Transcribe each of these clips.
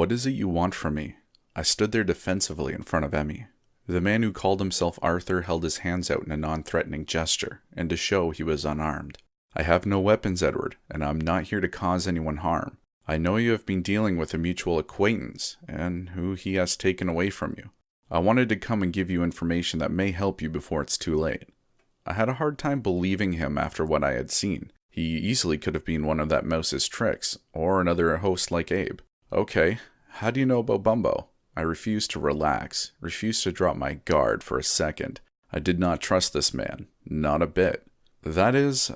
"What is it you want from me?" I stood there defensively in front of Emmy. The man who called himself Arthur held his hands out in a non-threatening gesture, and to show he was unarmed. "I have no weapons, Edward, and I'm not here to cause anyone harm. I know you have been dealing with a mutual acquaintance, and who he has taken away from you. I wanted to come and give you information that may help you before it's too late." I had a hard time believing him after what I had seen. He easily could have been one of that mouse's tricks, or another host like Abe. "Okay, how do you know about Bumbo?" I refused to relax, refused to drop my guard for a second. I did not trust this man, not a bit. "That is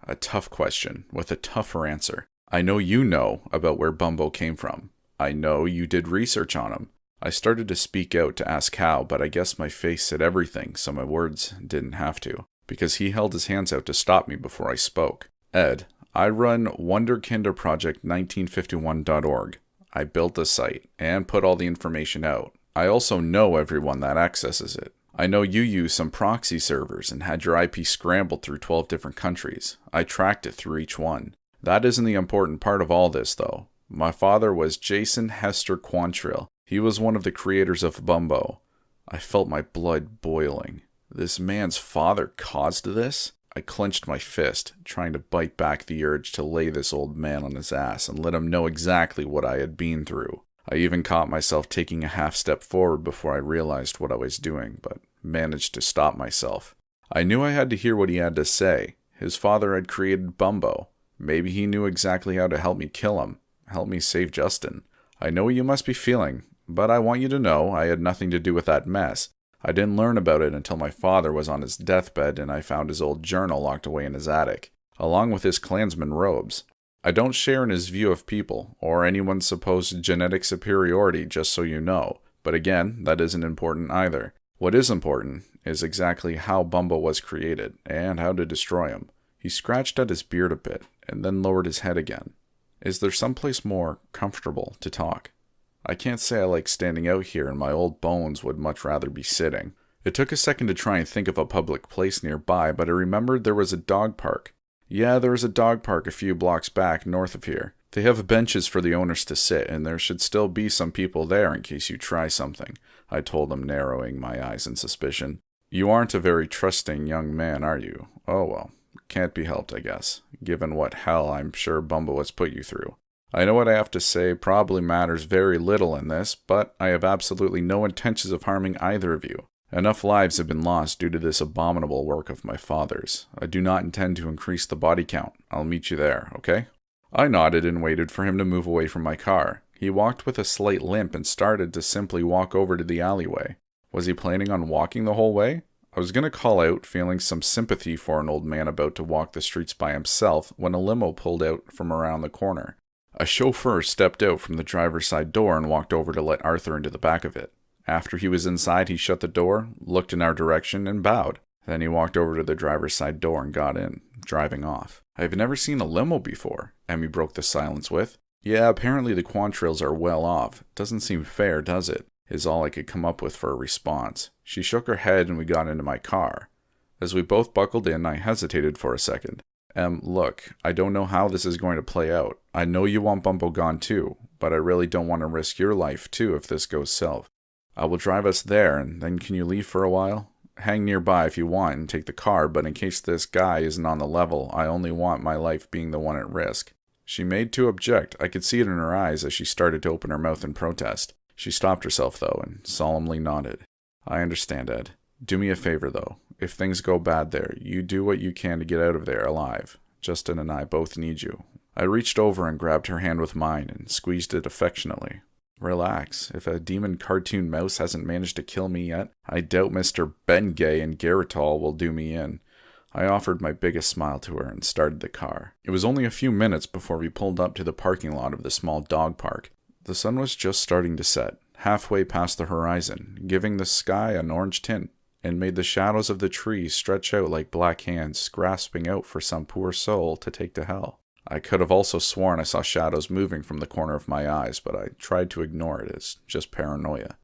a tough question, with a tougher answer. I know you know about where Bumbo came from. I know you did research on him." I started to speak out to ask how, but I guess my face said everything, so my words didn't have to, because he held his hands out to stop me before I spoke. "Ed, I run wonderkinderproject1951.org. I built the site, and put all the information out. I also know everyone that accesses it. I know you used some proxy servers and had your IP scrambled through 12 different countries. I tracked it through each one. That isn't the important part of all this, though. My father was Jason Hester Quantrill. He was one of the creators of Bumbo." I felt my blood boiling. This man's father caused this? I clenched my fist, trying to bite back the urge to lay this old man on his ass and let him know exactly what I had been through. I even caught myself taking a half step forward before I realized what I was doing, but managed to stop myself. I knew I had to hear what he had to say. His father had created Bumbo. Maybe he knew exactly how to help me kill him, help me save Justin. "I know what you must be feeling, but I want you to know I had nothing to do with that mess. I didn't learn about it until my father was on his deathbed and I found his old journal locked away in his attic, along with his Klansman robes. I don't share in his view of people, or anyone's supposed genetic superiority, just so you know. But again, that isn't important either. What is important is exactly how Bumbo was created, and how to destroy him." He scratched at his beard a bit, and then lowered his head again. "Is there someplace more comfortable to talk? I can't say I like standing out here, and my old bones would much rather be sitting." It took a second to try and think of a public place nearby, but I remembered there was a dog park. Yeah, there was a dog park a few blocks back north of here. They have benches for the owners to sit, and there should still be some people there in case you try something, I told him, narrowing my eyes in suspicion. "You aren't a very trusting young man, are you? Oh well, can't be helped, I guess, given what hell I'm sure Bumbo has put you through. I know what I have to say probably matters very little in this, but I have absolutely no intentions of harming either of you. Enough lives have been lost due to this abominable work of my father's. I do not intend to increase the body count. I'll meet you there, okay?" I nodded and waited for him to move away from my car. He walked with a slight limp and started to simply walk over to the alleyway. Was he planning on walking the whole way? I was going to call out, feeling some sympathy for an old man about to walk the streets by himself, when a limo pulled out from around the corner. A chauffeur stepped out from the driver's side door and walked over to let Arthur into the back of it. After he was inside, he shut the door, looked in our direction, and bowed. Then he walked over to the driver's side door and got in, driving off. "I've never seen a limo before," Emmy broke the silence with. "Yeah, apparently the Quantrills are well off. Doesn't seem fair, does it?" is all I could come up with for a response. She shook her head and we got into my car. As we both buckled in, I hesitated for a second. Look, I don't know how this is going to play out. I know you want Bumbo gone too, but I really don't want to risk your life too if this goes south. I will drive us there, and then can you leave for a while? Hang nearby if you want and take the car, but in case this guy isn't on the level, I only want my life being the one at risk." She made to object. I could see it in her eyes as she started to open her mouth in protest. She stopped herself, though, and solemnly nodded. "I understand, Ed. Do me a favor, though. If things go bad there, you do what you can to get out of there alive. Justin and I both need you." I reached over and grabbed her hand with mine and squeezed it affectionately. "Relax. If a demon cartoon mouse hasn't managed to kill me yet, I doubt Mr. Bengay and Geritol will do me in." I offered my biggest smile to her and started the car. It was only a few minutes before we pulled up to the parking lot of the small dog park. The sun was just starting to set, halfway past the horizon, giving the sky an orange tint, and made the shadows of the trees stretch out like black hands grasping out for some poor soul to take to hell. I could have also sworn I saw shadows moving from the corner of my eyes, but I tried to ignore it as just paranoia.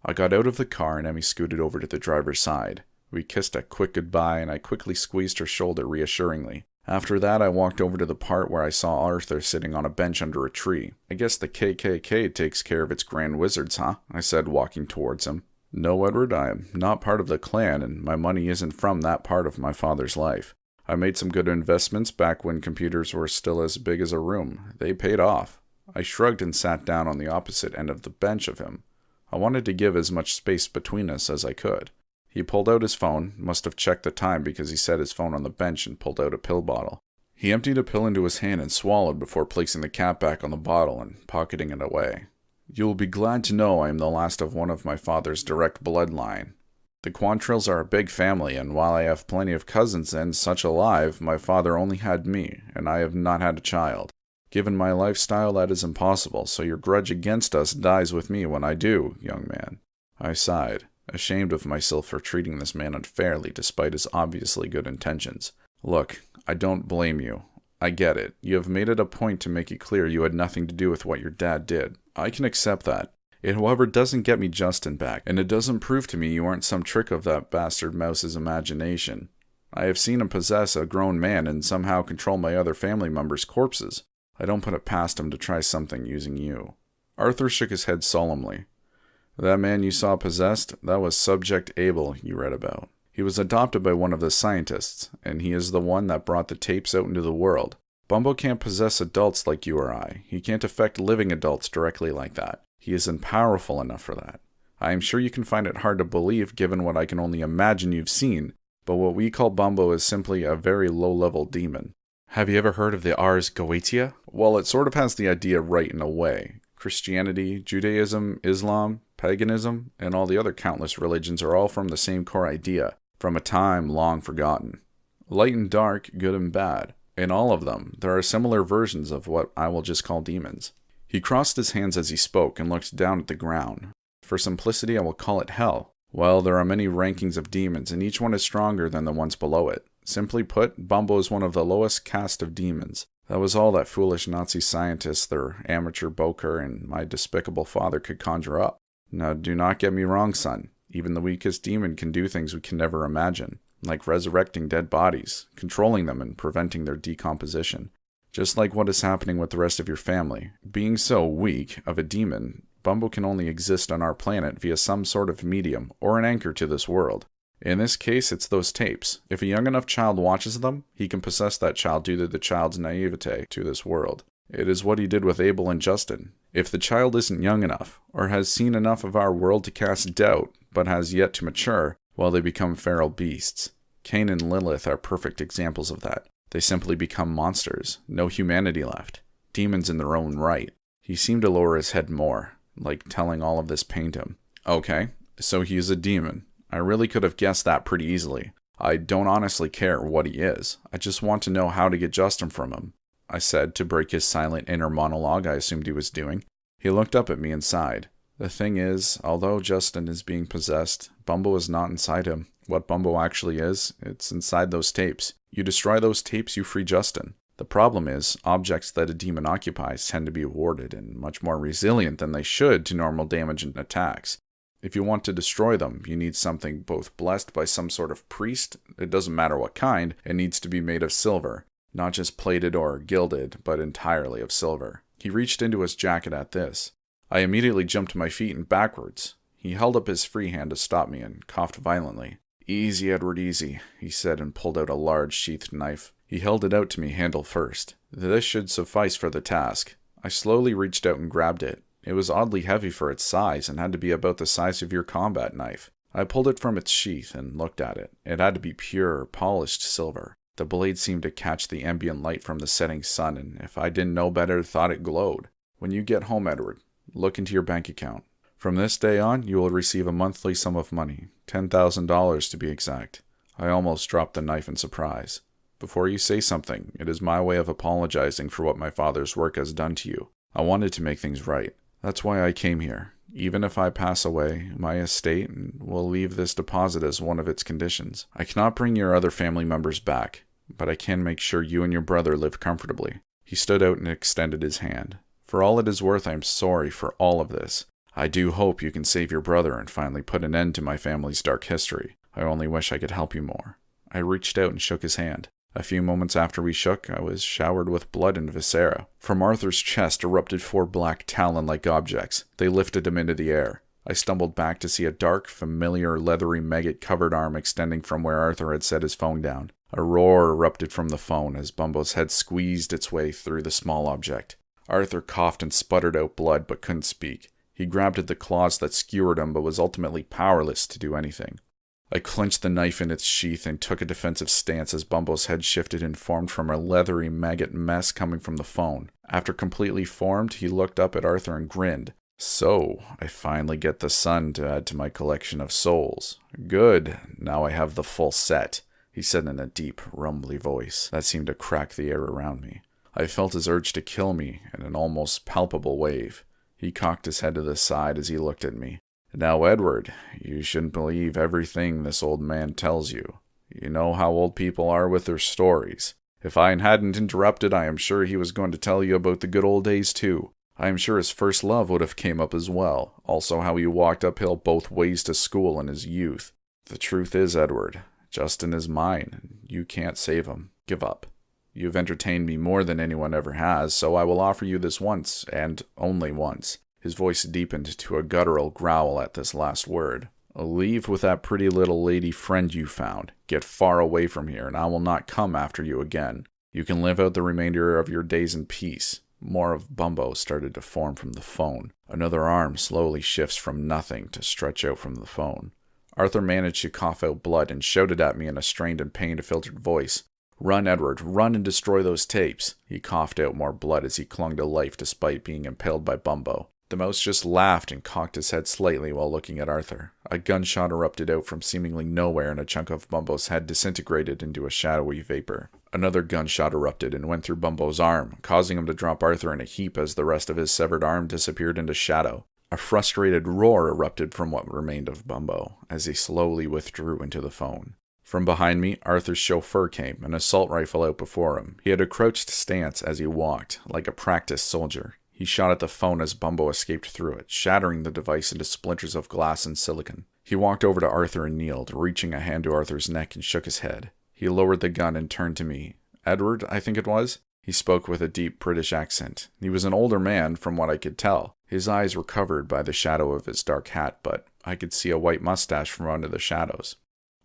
I got out of the car and Emmy scooted over to the driver's side. We kissed a quick goodbye and I quickly squeezed her shoulder reassuringly. After that, I walked over to the part where I saw Arthur sitting on a bench under a tree. I guess the KKK takes care of its grand wizards, huh? I said, walking towards him. No, Edward, I am not part of the clan, and my money isn't from that part of my father's life. I made some good investments back when computers were still as big as a room. They paid off. I shrugged and sat down on the opposite end of the bench of him. I wanted to give as much space between us as I could. He pulled out his phone, must have checked the time because he set his phone on the bench and pulled out a pill bottle. He emptied a pill into his hand and swallowed before placing the cap back on the bottle and pocketing it away. You will be glad to know I am the last of one of my father's direct bloodline. The Quantrells are a big family, and while I have plenty of cousins and such alive, my father only had me, and I have not had a child. Given my lifestyle, that is impossible, so your grudge against us dies with me when I do, young man. I sighed, ashamed of myself for treating this man unfairly despite his obviously good intentions. Look, I don't blame you. I get it. You have made it a point to make it clear you had nothing to do with what your dad did. I can accept that. It, however, doesn't get me Justin back, and it doesn't prove to me you aren't some trick of that bastard mouse's imagination. I have seen him possess a grown man and somehow control my other family members' corpses. I don't put it past him to try something using you. Arthur shook his head solemnly. That man you saw possessed, that was Subject Abel you read about. He was adopted by one of the scientists, and he is the one that brought the tapes out into the world. Bumbo can't possess adults like you or I. He can't affect living adults directly like that. He isn't powerful enough for that. I am sure you can find it hard to believe given what I can only imagine you've seen, but what we call Bumbo is simply a very low-level demon. Have you ever heard of the Ars Goetia? Well, it sort of has the idea right in a way. Christianity, Judaism, Islam, paganism, and all the other countless religions are all from the same core idea, from a time long forgotten. Light and dark, good and bad. In all of them, there are similar versions of what I will just call demons. He crossed his hands as he spoke and looked down at the ground. For simplicity, I will call it hell. Well, there are many rankings of demons, and each one is stronger than the ones below it. Simply put, Bumbo is one of the lowest caste of demons. That was all that foolish Nazi scientists, their amateur Boker, and my despicable father could conjure up. Now, do not get me wrong, son. Even the weakest demon can do things we can never imagine, like resurrecting dead bodies, controlling them, and preventing their decomposition. Just like what is happening with the rest of your family. Being so weak of a demon, Bumbo can only exist on our planet via some sort of medium or an anchor to this world. In this case, it's those tapes. If a young enough child watches them, he can possess that child due to the child's naivete to this world. It is what he did with Abel and Justin. If the child isn't young enough, or has seen enough of our world to cast doubt, but has yet to mature, well, they become feral beasts. Cain and Lilith are perfect examples of that. They simply become monsters. No humanity left. Demons in their own right. He seemed to lower his head more, like telling all of this pained him. Okay, so he is a demon. I really could have guessed that pretty easily. I don't honestly care what he is. I just want to know how to get Justin from him, I said to break his silent inner monologue I assumed he was doing. He looked up at me and sighed. The thing is, although Justin is being possessed, Bumbo is not inside him. What Bumbo actually is, it's inside those tapes. You destroy those tapes, you free Justin. The problem is, objects that a demon occupies tend to be warded and much more resilient than they should to normal damage and attacks. If you want to destroy them, you need something both blessed by some sort of priest, it doesn't matter what kind, it needs to be made of silver. Not just plated or gilded, but entirely of silver. He reached into his jacket at this. I immediately jumped to my feet and backwards. He held up his free hand to stop me and coughed violently. Easy, Edward, easy, he said and pulled out a large sheathed knife. He held it out to me handle first. This should suffice for the task. I slowly reached out and grabbed it. It was oddly heavy for its size and had to be about the size of your combat knife. I pulled it from its sheath and looked at it. It had to be pure, polished silver. The blade seemed to catch the ambient light from the setting sun, and if I didn't know better, thought it glowed. When you get home, Edward, look into your bank account. From this day on, you will receive a monthly sum of money, $10,000 to be exact. I almost dropped the knife in surprise. Before you say something, it is my way of apologizing for what my father's work has done to you. I wanted to make things right. That's why I came here. Even if I pass away, my estate will leave this deposit as one of its conditions. I cannot bring your other family members back, but I can make sure you and your brother live comfortably. He stood out and extended his hand. For all it is worth, I am sorry for all of this. I do hope you can save your brother and finally put an end to my family's dark history. I only wish I could help you more. I reached out and shook his hand. A few moments after we shook, I was showered with blood and viscera. From Arthur's chest erupted 4 black talon-like objects. They lifted him into the air. I stumbled back to see a dark, familiar, leathery maggot-covered arm extending from where Arthur had set his phone down. A roar erupted from the phone as Bumbo's head squeezed its way through the small object. Arthur coughed and sputtered out blood but couldn't speak. He grabbed at the claws that skewered him but was ultimately powerless to do anything. I clenched the knife in its sheath and took a defensive stance as Bumbo's head shifted and formed from a leathery maggot mess coming from the phone. After completely formed, he looked up at Arthur and grinned. So, I finally get the sun to add to my collection of souls. Good, now I have the full set, he said in a deep, rumbly voice that seemed to crack the air around me. I felt his urge to kill me in an almost palpable wave. He cocked his head to the side as he looked at me. Now, Edward, you shouldn't believe everything this old man tells you. You know how old people are with their stories. If I hadn't interrupted, I am sure he was going to tell you about the good old days too. I am sure his first love would have came up as well. Also how he walked uphill both ways to school in his youth. The truth is, Edward, Justin is mine. You can't save him. Give up. You've entertained me more than anyone ever has, so I will offer you this once, and only once. His voice deepened to a guttural growl at this last word. Leave with that pretty little lady friend you found. Get far away from here, and I will not come after you again. You can live out the remainder of your days in peace. More of Bumbo started to form from the phone. Another arm slowly shifts from nothing to stretch out from the phone. Arthur managed to cough out blood and shouted at me in a strained and pain-filled voice. Run, Edward, run and destroy those tapes. He coughed out more blood as he clung to life despite being impaled by Bumbo. The mouse just laughed and cocked his head slightly while looking at Arthur. A gunshot erupted out from seemingly nowhere and a chunk of Bumbo's head disintegrated into a shadowy vapor. Another gunshot erupted and went through Bumbo's arm, causing him to drop Arthur in a heap as the rest of his severed arm disappeared into shadow. A frustrated roar erupted from what remained of Bumbo as he slowly withdrew into the phone. From behind me, Arthur's chauffeur came, an assault rifle out before him. He had a crouched stance as he walked, like a practiced soldier. He shot at the phone as Bumbo escaped through it, shattering the device into splinters of glass and silicon. He walked over to Arthur and kneeled, reaching a hand to Arthur's neck and shook his head. He lowered the gun and turned to me. Edward, I think it was? He spoke with a deep British accent. He was an older man, from what I could tell. His eyes were covered by the shadow of his dark hat, but I could see a white mustache from under the shadows.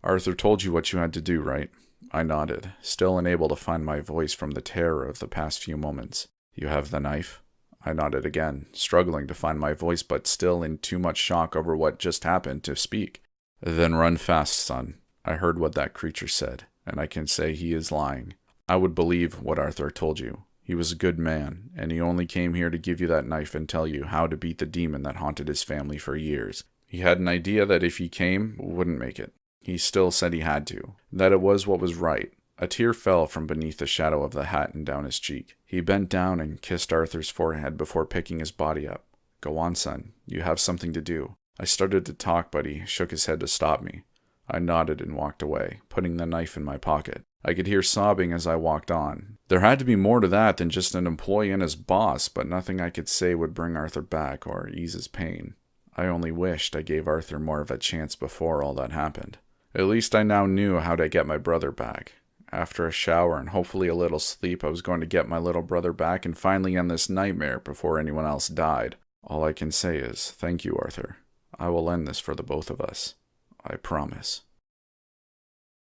Arthur told you what you had to do, right? I nodded, still unable to find my voice from the terror of the past few moments. You have the knife? I nodded again, struggling to find my voice but still in too much shock over what just happened to speak. Then run fast, son. I heard what that creature said, and I can say he is lying. I would believe what Arthur told you. He was a good man, and he only came here to give you that knife and tell you how to beat the demon that haunted his family for years. He had an idea that if he came, wouldn't make it. He still said he had to, that it was what was right. A tear fell from beneath the shadow of the hat and down his cheek. He bent down and kissed Arthur's forehead before picking his body up. Go on, son. You have something to do. I started to talk, but he shook his head to stop me. I nodded and walked away, putting the knife in my pocket. I could hear sobbing as I walked on. There had to be more to that than just an employee and his boss, but nothing I could say would bring Arthur back or ease his pain. I only wished I gave Arthur more of a chance before all that happened. At least I now knew how to get my brother back. After a shower and hopefully a little sleep, I was going to get my little brother back and finally end this nightmare before anyone else died. All I can say is, thank you, Arthur. I will end this for the both of us. I promise.